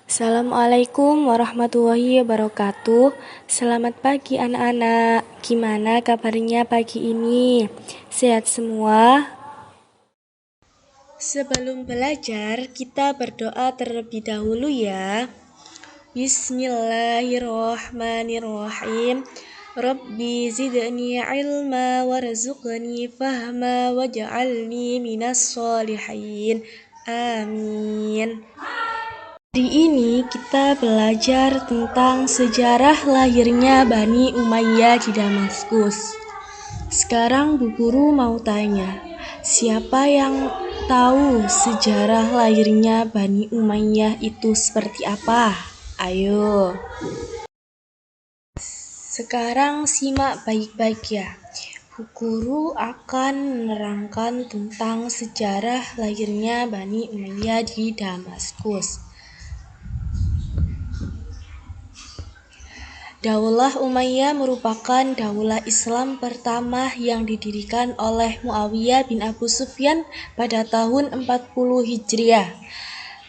Assalamualaikum warahmatullahi wabarakatuh. Selamat pagi anak-anak. Gimana kabarnya pagi ini? Sehat semua? Sebelum belajar, kita berdoa terlebih dahulu ya. Bismillahirrahmanirrahim. Rabbi zidni ilma warzuqni fahma waj'alni minas sholihin. Amin. Hari ini kita belajar tentang sejarah lahirnya Bani Umayyah di Damaskus. Sekarang Bu Guru mau tanya, siapa yang tahu sejarah lahirnya Bani Umayyah itu seperti apa? Ayo. Sekarang simak baik-baik ya. Bu Guru akan menerangkan tentang sejarah lahirnya Bani Umayyah di Damaskus. Daulah Umayyah merupakan daulah Islam pertama yang didirikan oleh Muawiyah bin Abu Sufyan pada tahun 40 Hijriah.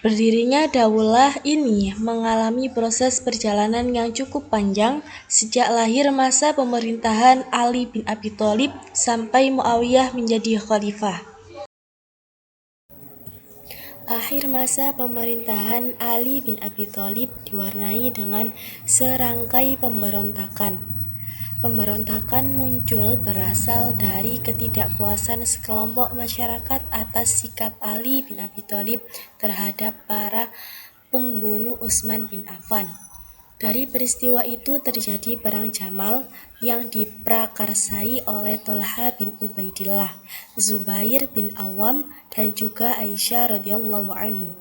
Berdirinya daulah ini mengalami proses perjalanan yang cukup panjang sejak lahir masa pemerintahan Ali bin Abi Thalib sampai Muawiyah menjadi khalifah. Akhir masa pemerintahan Ali bin Abi Thalib diwarnai dengan serangkai pemberontakan. Pemberontakan muncul berasal dari ketidakpuasan sekelompok masyarakat atas sikap Ali bin Abi Thalib terhadap para pembunuh Utsman bin Affan. Dari peristiwa itu terjadi Perang Jamal yang diprakarsai oleh Thalha bin Ubaidillah, Zubair bin Awam, dan juga Aisyah radhiyallahu anhu.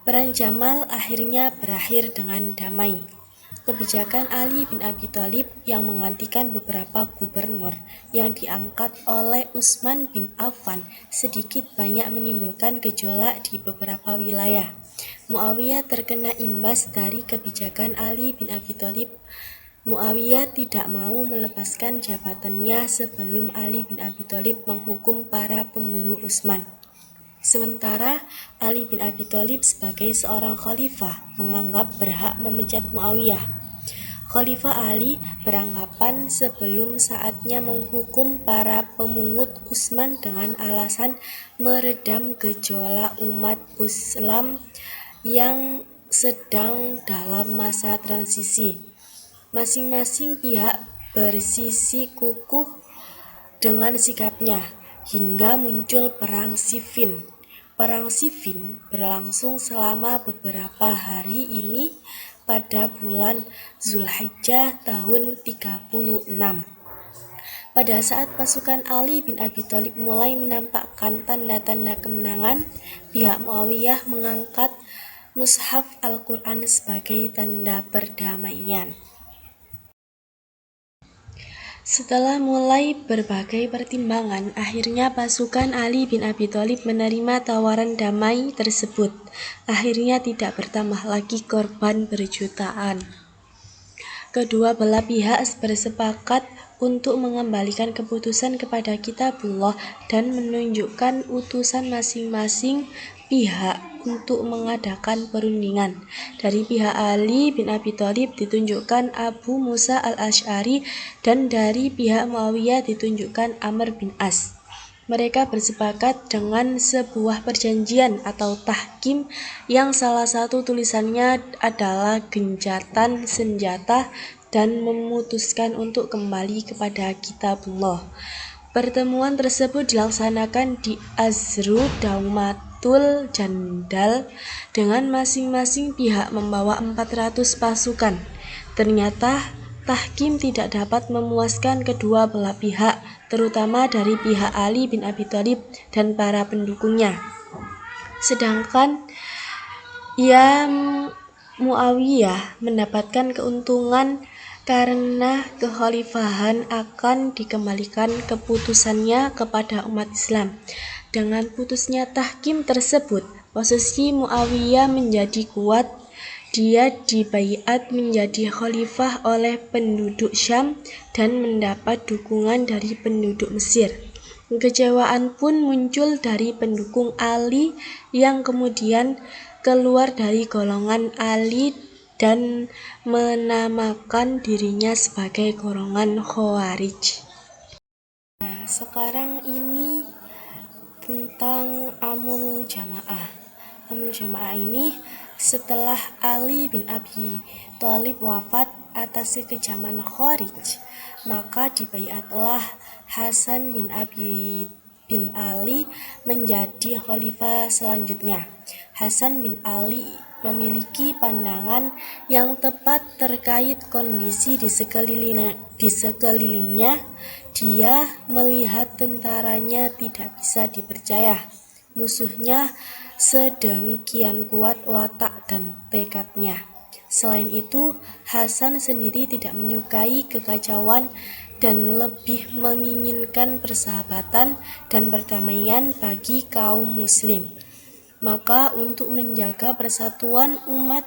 Perang Jamal akhirnya berakhir dengan damai. Kebijakan Ali bin Abi Thalib yang menggantikan beberapa gubernur yang diangkat oleh Utsman bin Affan sedikit banyak menimbulkan gejolak di beberapa wilayah. Muawiyah terkena imbas dari kebijakan Ali bin Abi Thalib. Muawiyah tidak mau melepaskan jabatannya sebelum Ali bin Abi Thalib menghukum para pembunuh Utsman. Sementara Ali bin Abi Thalib sebagai seorang khalifah menganggap berhak memecat Muawiyah. Khalifah Ali beranggapan sebelum saatnya menghukum para pemungut Utsman dengan alasan meredam gejolak umat Islam yang sedang dalam masa transisi. Masing-masing pihak bersisi kukuh dengan sikapnya hingga muncul Perang Siffin. Perang Siffin berlangsung selama beberapa hari ini pada bulan Zulhijjah tahun 36. Pada saat pasukan Ali bin Abi Thalib mulai menampakkan tanda-tanda kemenangan, pihak Muawiyah mengangkat mushaf Al-Quran sebagai tanda perdamaian. Setelah mulai berbagai pertimbangan, akhirnya pasukan Ali bin Abi Thalib menerima tawaran damai tersebut. Akhirnya tidak bertambah lagi korban berjutaan. Kedua belah pihak bersepakat untuk mengembalikan keputusan kepada Kitabullah dan menunjukkan utusan masing-masing pihak untuk mengadakan perundingan. Dari pihak Ali bin Abi Thalib ditunjukkan Abu Musa al-Asy'ari dan dari pihak Muawiyah ditunjukkan Amr bin As. Mereka bersepakat dengan sebuah perjanjian atau tahkim yang salah satu tulisannya adalah gencatan senjata dan memutuskan untuk kembali kepada Kitabullah. Pertemuan tersebut dilaksanakan di Azru Daumatul Jandal dengan masing-masing pihak membawa 400 pasukan. Ternyata tahkim tidak dapat memuaskan kedua belah pihak, terutama dari pihak Ali bin Abi Thalib dan para pendukungnya. Sedangkan Muawiyah mendapatkan keuntungan karena kekhalifahan akan dikembalikan keputusannya kepada umat Islam. Dengan putusnya tahkim tersebut, posisi Muawiyah menjadi kuat. Dia dibaiat menjadi khalifah oleh penduduk Syam dan mendapat dukungan dari penduduk Mesir. Kekecewaan pun muncul dari pendukung Ali yang kemudian keluar dari golongan Ali dan menamakan dirinya sebagai golongan Khawarij. Nah, sekarang ini tentang Amul Jamaah. Amul Jamaah ini setelah Ali bin Abi Thalib wafat atas kekejaman Khawarij, maka dibaiatlah Hasan bin Ali menjadi khalifah selanjutnya. Hasan bin Ali memiliki pandangan yang tepat terkait kondisi di sekelilingnya. Dia melihat tentaranya tidak bisa dipercaya. Musuhnya sedemikian kuat watak dan tekadnya. Selain itu, Hasan sendiri tidak menyukai kekacauan dan lebih menginginkan persahabatan dan perdamaian bagi kaum muslim. Maka untuk menjaga persatuan umat,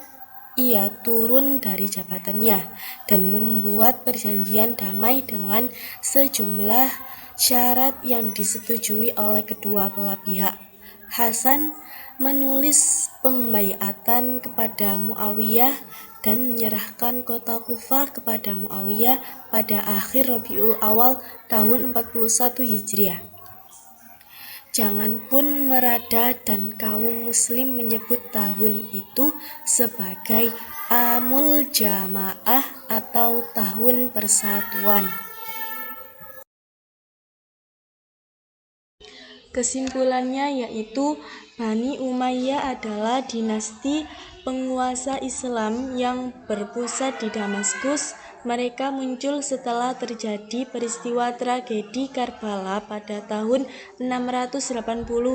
ia turun dari jabatannya dan membuat perjanjian damai dengan sejumlah syarat yang disetujui oleh kedua belah pihak. Hasan menulis pembaiatan kepada Muawiyah dan menyerahkan kota Kufah kepada Muawiyah pada akhir Rabiul Awal tahun 41 Hijriah. Jangan pun merada dan kaum muslim menyebut tahun itu sebagai Amul Jamaah atau tahun persatuan. Kesimpulannya yaitu Bani Umayyah adalah dinasti penguasa Islam yang berpusat di Damaskus. Mereka muncul setelah terjadi peristiwa tragedi Karbala pada tahun 680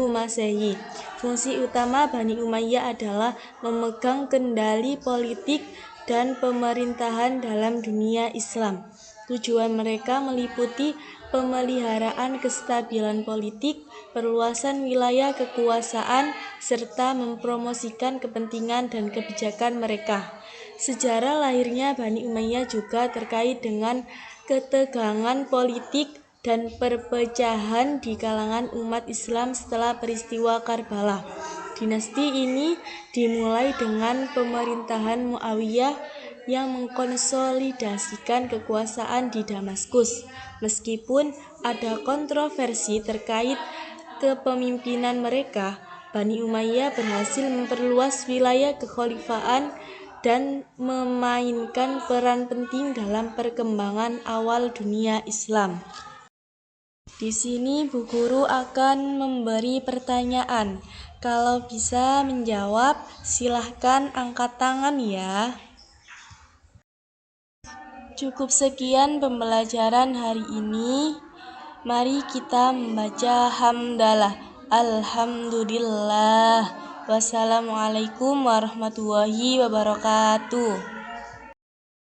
Masehi. Fungsi utama Bani Umayyah adalah memegang kendali politik dan pemerintahan dalam dunia Islam. Tujuan mereka meliputi pemeliharaan kestabilan politik, perluasan wilayah kekuasaan, serta mempromosikan kepentingan dan kebijakan mereka. Sejarah lahirnya Bani Umayyah juga terkait dengan ketegangan politik dan perpecahan di kalangan umat Islam setelah peristiwa Karbala. Dinasti ini dimulai dengan pemerintahan Muawiyah yang mengkonsolidasikan kekuasaan di Damaskus. Meskipun ada kontroversi terkait kepemimpinan mereka, Bani Umayyah berhasil memperluas wilayah kekhalifahan dan memainkan peran penting dalam perkembangan awal dunia Islam. Di sini Bu Guru akan memberi pertanyaan. Kalau bisa menjawab, silahkan angkat tangan ya. Cukup sekian pembelajaran hari ini. Mari kita membaca hamdalah. Alhamdulillah. Wassalamualaikum warahmatullahi wabarakatuh.